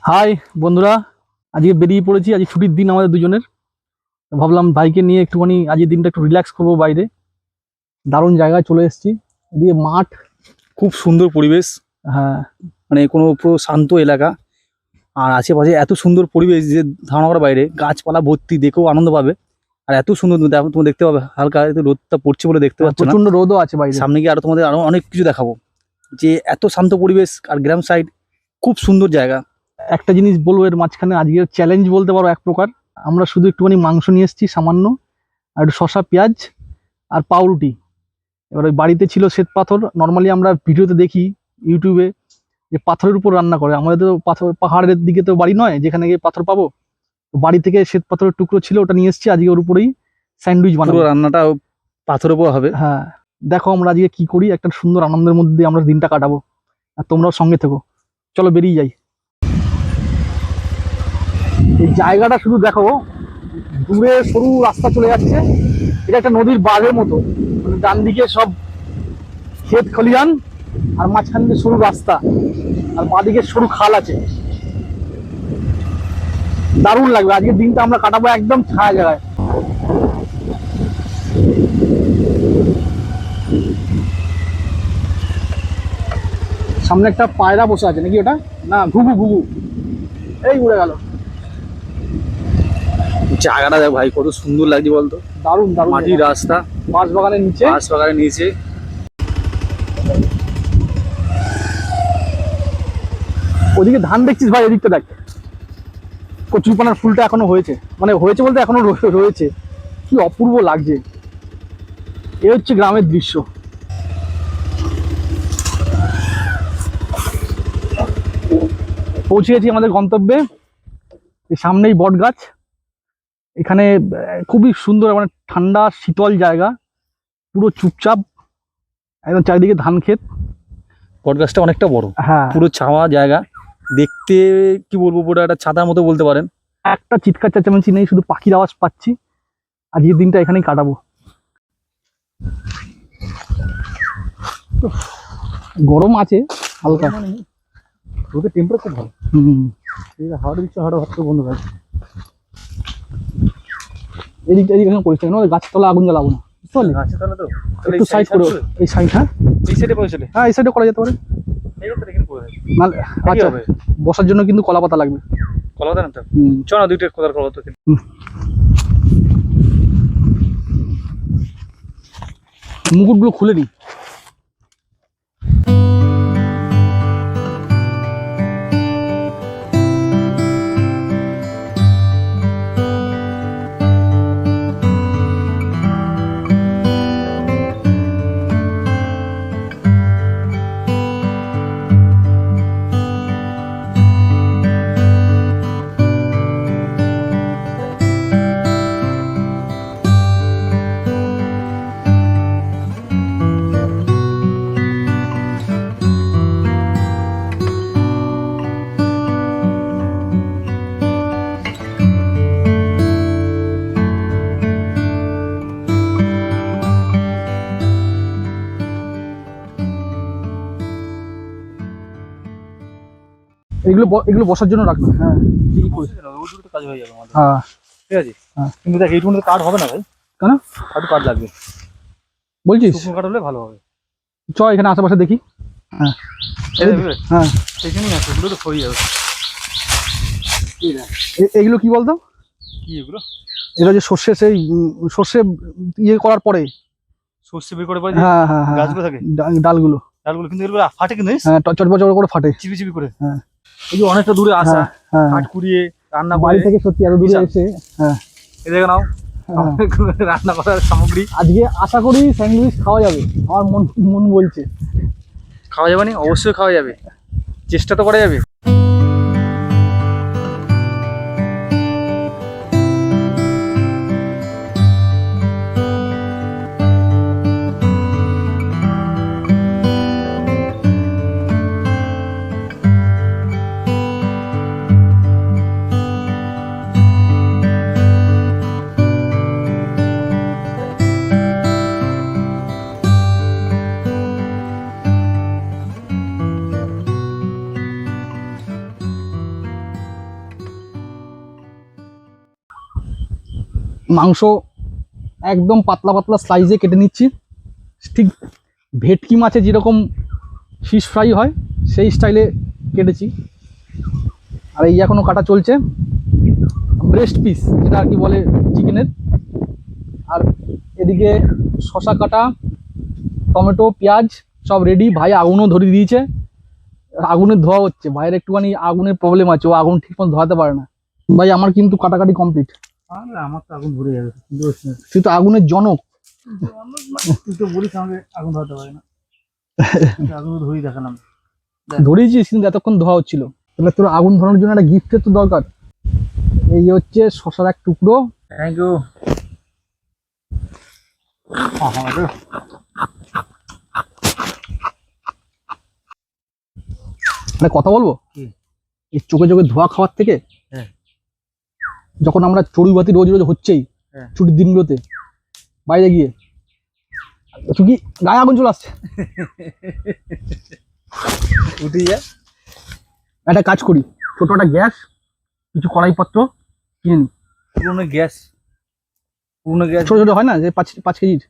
High বন্ধুরা, আজকে বেরিয়ে পড়েছি। আজ ছুটির দিন আমাদের দুজনের। ভাবলাম ভাইকে নিয়ে একটুখানি আজকের দিনটা একটু রিল্যাক্স করবো বাইরে। দারুণ জায়গায় চলে এসেছি, এদিকে মাঠ। খুব সুন্দর পরিবেশ, হ্যাঁ, মানে কোনো পুরো শান্ত এলাকা। আর আশেপাশে এত সুন্দর পরিবেশ যে ধারণা করার বাইরে, গাছপালা ভর্তি, দেখেও আনন্দ পাবে। আর এত সুন্দর তুমি দেখতে পাবে, হালকা একটু রোদটা পড়ছে বলে দেখতে পাচ্ছ না। প্রচন্ড রোদও আছে বাইরে। সামনে গিয়ে তোমাদের আরো অনেক কিছু দেখাবো, যে এত শান্ত পরিবেশ আর গ্রাম সাইড, খুব সুন্দর জায়গা। একটা জিনিস বলবো, এর মাঝখানে আজকে চ্যালেঞ্জ বলতে পারো এক প্রকার। আমরা শুধু একটুখানি মাংস নিয়ে এসেছি সামান্য, আর একটু শসা, পেঁয়াজ আর পাউরুটি। এবার ওই বাড়িতে ছিল শ্বেত পাথর। নর্মালি আমরা ভিডিওতে দেখি ইউটিউবে যে পাথরের উপর রান্না করে। আমাদের তো পাথর, পাহাড়ের দিকে তো বাড়ি নয় যেখানে গিয়ে পাথর পাবো। তো বাড়ি থেকে শ্বেত পাথরের টুকরো ছিল, ওটা নিয়ে এসেছি। আজকে ওর উপরেই স্যান্ডউইচ পুরো বানাবো। রান্নাটা পাথরের উপর হবে। হ্যাঁ, দেখো আমরা আজকে কি করি। একটা সুন্দর আনন্দের মধ্যে দিয়ে আমরা দিনটা কাটাবো, আর তোমরাও সঙ্গে থেকো। চলো বেরিয়ে যাই। এই জায়গাটা শুধু দেখো, দূরে সরু রাস্তা চলে যাচ্ছে। এটা একটা নদীর বাঁধের মতো, মানে ডান দিকে সব ক্ষেত খলিহান, আর মাঝখান দিয়ে সরু রাস্তা, আর বাঁদিকে সরু খাল আছে। দারুণ লাগবে আজকের দিনটা আমরা কাটাবো একদম ছায়া জায়গায়। সামনে একটা পায়রা বসে আছে নাকি, ওটা না ঘুঘু, ঘুঘু এই উড়ে গেল। জায়গাটা দেখ ভাই, কত সুন্দর লাগছে বলতো। দারুণ দারুণ মাটির রাস্তা, বাঁশ বাগানের নিচে। বাগানের নিচে। ওদিকে ধান দেখছিস ভাই, এদিকটা দেখ। কচুরিপানার ফুলটা এখনো হয়েছে, মানে হয়েছে বলতে এখনো রয়েছে। কি অপূর্ব লাগছে। এ হচ্ছে গ্রামের দৃশ্য। পৌঁছে গেছি আমাদের গন্তব্যে। এই সামনেই বট গাছ। এখানে খুবই সুন্দর, মানে ঠান্ডা শীতল জায়গা, পুরো চুপচাপ, একদম চারিদিকে ধান ক্ষেত। বট গাছটা অনেকটা বড়, হ্যাঁ, পুরো ছাওয়া জায়গা। দেখতে কি বলবো, পুরো একটা ছাতার মতো বলতে পারেন। একটা চিৎকার চেঁচামেচি নেই, শুধু পাখির আওয়াজ পাচ্ছি। আজকের দিনটা এখানেই কাটাবো। গরম আছে হালকা, রোদের টেম্পারেচার খুব ভালো। হাওড়া দিচ্ছে, হাওড়া ভাত বন্ধ হয়। এদিকটা এদিকে পরিষ্কার কেন, গাছতলা আগুন জ্বালাবো না, বুঝতে পারলি? আচ্ছা, তাহলে তো একটু সাইড করে, এই সাইড। হ্যাঁ, এই সাইডে পৌঁছলে, হ্যাঁ এই সাইডে করা যেতে পারে। এই রোডটা এখানে পড়ে থাকে। নাহলে আচ্ছা, বসার জন্য কিন্তু কলা পাতা লাগবে। কলা দাও না, চ না দুইটা কোদাল কলা তো। মুকুটগুলো খুলে নি। এগুলো বসার জন্য রাখবে। হ্যাঁ, কাজ হয়ে যাবে আমাদের। হ্যাঁ ঠিক আছে, হ্যাঁ। কিন্তু দেখ এইটুকু কাঠ হবে না ভাই। কেন? একটু কাঠ লাগবে, বলছিস? শুকনো কাঠ হলে ভালো হবে। চ এখানে আশেপাশে দেখি। হ্যাঁ হ্যাঁ, সেখানেই আছে, এগুলো তো হয়ে যাবে। এগুলো কি বলতো? কি এগুলো? এটা যে সর্ষে, সেই সর্ষে ইয়ে করার পরে সর্ষে বের করে পরে হ্যাঁ হ্যাঁ হ্যাঁ, গাছগুলো থাকে, ডালগুলো। ডালগুলো কিন্তু এগুলো ফাটে কিন্তু, হ্যাঁ, চটপট করে ফাটে, চিপি চিপি করে। হ্যাঁ, এই যে অনেকটা দূরে আসা, হ্যাঁ, কাঠ কুড়িয়ে রান্না বাড়ি করে থেকে সত্যি এত দূরে এসে। হ্যাঁ, এই দেখে নাও, হ্যাঁ। রান্না করার সামগ্রী। আজকে আশা করি স্যান্ডউইচ খাওয়া যাবে, আমার মন মন বলছে। খাওয়া যাবে না? অবশ্যই খাওয়া যাবে, চেষ্টা তো করা যাবে। মাংস একদম পাতলা পাতলা স্লাইসে কেটে নিচ্ছি, ঠিক ভেটকি মাছে যেরকম ফিশ ফ্রাই হয় সেই স্টাইলে কেটেছি। আর এই এখনও কাটা চলছে ব্রেস্ট পিস, যেটা আর কি বলে চিকেনের। আর এদিকে শশা কাটা, টমেটো, পেঁয়াজ সব রেডি। ভাই আগুনও ধরিয়ে দিয়েছে, আগুনের ধোয়া হচ্ছে। ভাইয়ের একটুখানি আগুনের প্রবলেম আছে, ও আগুন ঠিক মতো ধোয়াতে পারে না। ভাই আমার কিন্তু কাটাকাটি কমপ্লিট। আমার তো আগুন ধরে যাবে, তুই তো আগুনের জনক। তুই তো বলিস আমাকে আগুন ধরাতে পারে না, আগুন ধরেই দেখালাম। ধরিয়েছিস কিন্তু এতক্ষণ ধোয়া হচ্ছিল। তাহলে তোর আগুন ধরানোর জন্য একটা গিফটের তো দরকার। এই হচ্ছে শশার এক টুকরো। Thank you. মানে কথা বলবো, কি? এই চোখে চোখে ধোয়া খাওয়ার থেকে হ্যাঁ। যখন আমরা চড়ুইবাতি রোজ রোজ হচ্ছেই হ্যাঁ। ছুটির দিনগুলোতে বাইরে গিয়ে, তুই কি গায়ে আগুন চলে আসছে। উঠে যা। একটা কাজ করি, ছোট একটা গ্যাস, কিছু কড়াইপত্র কিনে নি। পুরোনো গ্যাস, পুরোনো গ্যাস ছোট ছোট হয় না যে 5 কেজির,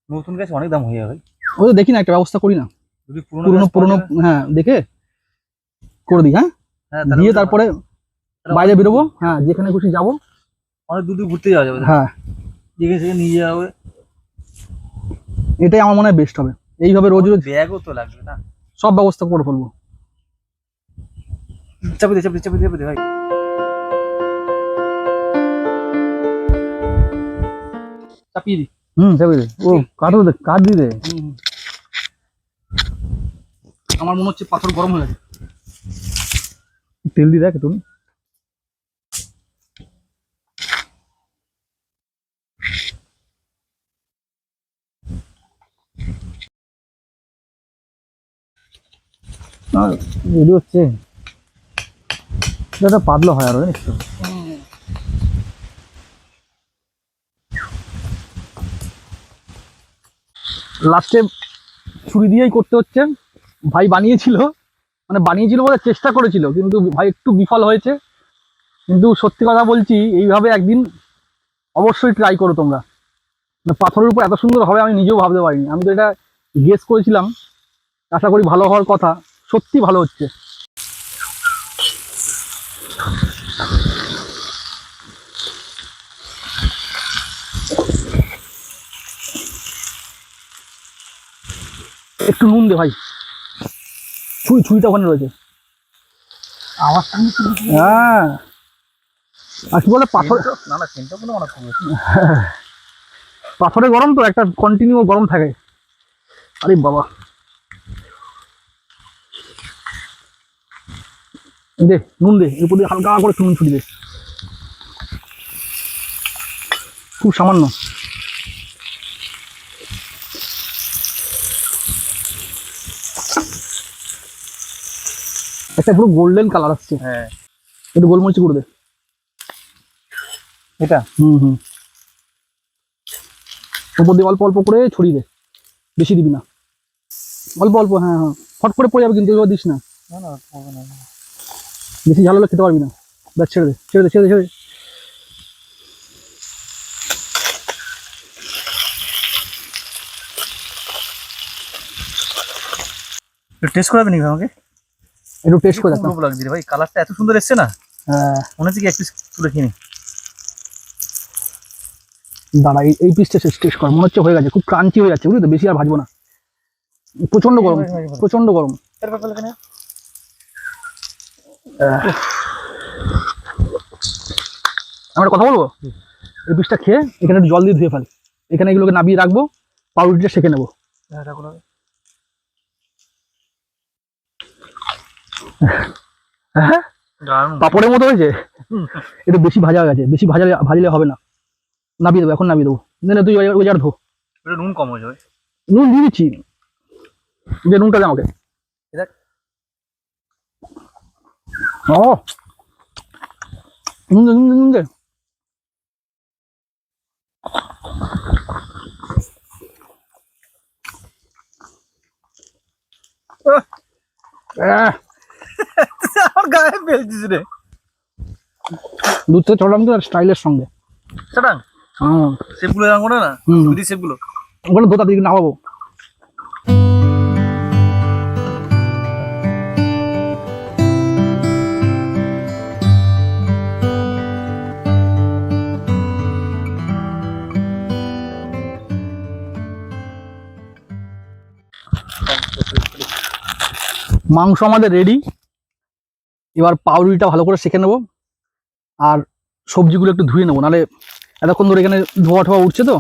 নতুন গ্যাস অনেক দাম হয়ে যাবে। ওই তো দেখি না একটা ব্যবস্থা করি না, যদি পুরোনো গ্যাস পাওয়া পুরোনো, যাবে, হ্যাঁ দেখে করে দিই। হ্যাঁ, হ্যাঁ, দিয়ে তারপরে বাইরে বেরোবো। হ্যাঁ, যেখানে খুশি যাবো, অনেক দূর দূর ঘুরতে যাওয়া যাবে। হ্যাঁ যেখানে সেখানে নিয়ে যাওয়া হবে। এটাই আমার মনে হয় বেস্ট হবে। এইভাবে রোজ রোজ ব্যাগও তো লাগবে না, সব ব্যবস্থা করে ফেলবো। চাপে দে চাপে দে চাপে দে চাপে দে ভাই। চাপিয়ে দি। যাবে রে। ও কাটো দে, কাট দি দে। আমার মনে হচ্ছে পাথর গরম হয়ে গেছে। তেল দিয়ে দেখ তুমি। রেডি হচ্ছে, এটা পাতলা হয় আরো, জানিস তো। লাস্টে ছুরি দিয়েই করতে হচ্ছে। ভাই বানিয়েছিল, মানে বানিয়েছিল বলে চেষ্টা করেছিল, কিন্তু ভাই একটু বিফল হয়েছে। কিন্তু সত্যি কথা বলছি, এইভাবে একদিন অবশ্যই ট্রাই করো তোমরা। মানে পাথরের উপর এত সুন্দর হবে আমি নিজেও ভাবতে পারিনি। আমি তো এটা গেস করেছিলাম, আশা করি ভালো হওয়ার কথা, সত্যি ভালো হচ্ছে। একটু নুন দে ভাই, ছুরিটা ওখানে রয়েছে। আমার হ্যাঁ, আর কি বলে পাথর, না না সেন্টটা কোনো অনেক কম। পাথরে গরম তো একটা কন্টিনিউ গরম থাকে। আরে বাবা, দে নুন দে, এর উপর দিয়ে হালকা করে নুন ছুটি দে, খুব সামান্য। একটা পুরো গোল্ডেন কালার আসছে। হ্যাঁ, একটু গোলমরিচ গুঁড়ো দে। এটা উপর দিয়ে অল্প অল্প করে ছড়িয়ে দে, বেশি দিবি না, অল্প অল্প। হ্যাঁ হ্যাঁ, ফট করে পড়ে যাবে কিন্তু, এগুলো দিস না, না না হবে না। বেশি ঝাল হলে খেতে পারবি না। ব্যাস ছেড়ে দে ছেড়ে দে ছেড়ে দে ছেড়ে দে। টেস্ট করাবে নি আমাকে? একটু টেস্ট করে দেখ না। খুব লোভ লাগছে রে ভাই, কালারটা এত সুন্দর এসছে না, হ্যাঁ মনে হচ্ছে কি এক পিস তুলে কিনি। দাঁড়া, এই পিসটা টেস্ট কর, মনে হচ্ছে হয়ে গেছে, খুব ক্রাঞ্চি হয়ে যাচ্ছে, বুঝলি তো। বেশি আর ভাজবো না, প্রচন্ড গরম, প্রচন্ড গরম। আমরা কথা বলবো, এই পিসটা খেয়ে এখানে একটু জল দিয়ে ধুয়ে ফেল, এখানে এগুলোকে নামিয়ে রাখবো, পাউরুটিটা সেঁকে নেবো। হ্যাঁ, পাপড়ের মতো হয়েছে, একটু বেশি ভাজা হয়ে গেছে, বেশি ভাজলে হবে না। নামিয়ে দেবো, এখন নামিয়ে দেবো। না তুই ওই জার ধো, নুন কম হয়ে যাবে। নুন দিয়ে দিচ্ছি, যে নুনটা দে আমাকে। ও নুন দে নুন দে নুন দে। আমার গায়ে ফেলছিস রে। দুধ থেকে চড়লাম তো স্টাইলের সঙ্গে। সেটা শেপগুলো এরকম করে না, হুম। যদি শেপগুলো ওখানে ধোতা দিকে নামাবো। মাংস আমাদের রেডি। এবার পাউরুটিটা ভালো করে সেঁকে নেবো আর সবজিগুলো একটু ধুয়ে নেবো, নাহলে এতক্ষণ ধরে এখানে ধোয়া ঠোয়া উঠছে তো।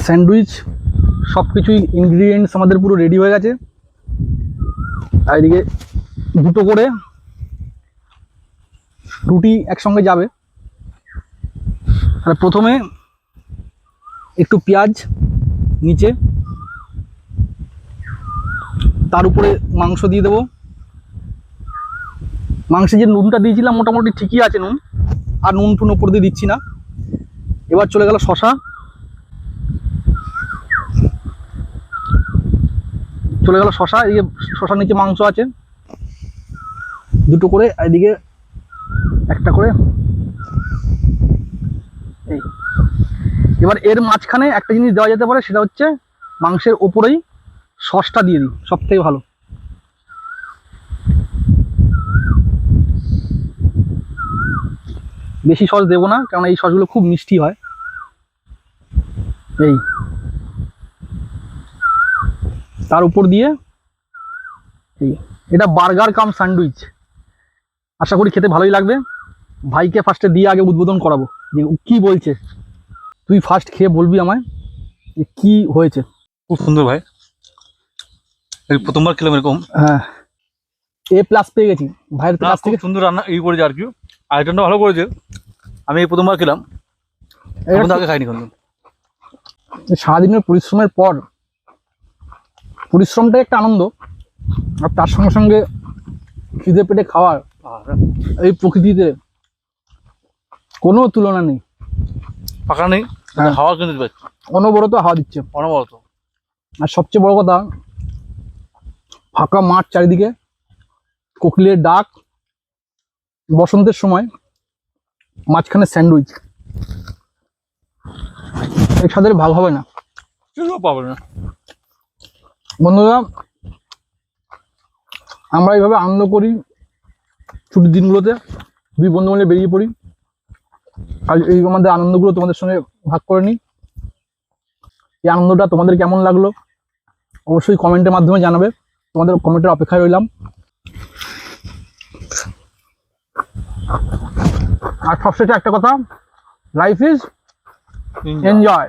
স্যান্ডউইচ সব কিছুই ইনগ্রিডিয়েন্টস আমাদের পুরো রেডি হয়ে গেছে। আর এদিকে দুটো করে রুটি একসঙ্গে যাবে। আর প্রথমে একটু পেঁয়াজ নিচে, তার উপরে মাংস দিয়ে দেবো। মাংসে যে নুনটা দিয়েছিলাম মোটামুটি ঠিকই আছে নুন, আর নুন টুন উপর দিয়ে দিচ্ছি না। এবার চলে গেল শশা, চলে গেল শশা। এদিকে শশার নিচে মাংস আছে দুটো করে, এদিকে একটা করে। এই এবার এর মাঝখানে একটা জিনিস দেওয়া যেতে পারে, সেটা হচ্ছে মাংসের ওপরেই সসটা দিয়ে দিই, সব থেকে ভালো। বেশি সস দেবো না, কারণ এই সসগুলো খুব মিষ্টি হয়। এই তার উপর দিয়ে এই, এটা বার্গার কাম স্যান্ডউইচ। আশা করি খেতে ভালোই লাগবে। ভাইকে ফার্স্টে দিয়ে আগে উদ্বোধন করাবো যে ও কি বলছে। তুই ফার্স্ট খেয়ে বলবি আমায় যে কি হয়েছে। খুব সুন্দর ভাই, এই প্রথমবার খেলাম এরকম। হ্যাঁ, A+ পেয়ে গেছি ভাইয়ের না, কাছ খুব থেকে। সুন্দর রান্না এই করেছে আর কি, আইটেমটা ভালো করেছে। আমি এই প্রথমবার খেলাম, এখন তো আগে খাইনি কিন্তু। সারাদিনের পরিশ্রমের পর পরিশ্রমটাই একটা আনন্দ, আর তার সঙ্গে সঙ্গে খিদে পেটে খাওয়ার এই প্রকৃতিতে কোনো তুলনা নেই। ফাঁকা নেই, হ্যাঁ। হাওয়া কিন্তু পাচ্ছি অনবরত হাওয়া দিচ্ছে। অনবরত। আর সবচেয়ে বড় কথা, ফাঁকা মাঠ চারিদিকে, কোকিলের ডাক, বসন্তের সময়, মাঝখানে স্যান্ডউইচ। এর সাথে ভাগ হবে না। কেউ পাবে না। বন্ধুরা, আমরা এইভাবে আনন্দ করি ছুটির দিনগুলোতে, দুই বন্ধু মিলে বেরিয়ে পড়ি। আর এই আমাদের আনন্দগুলো তোমাদের সঙ্গে ভাগ করে নিই। এই আনন্দটা তোমাদের কেমন লাগলো অবশ্যই কমেন্টের মাধ্যমে জানাবে। তোমাদের কমেন্টের অপেক্ষায় রইলাম। আর সবশেষে একটা কথা, লাইফ ইজ এনজয়।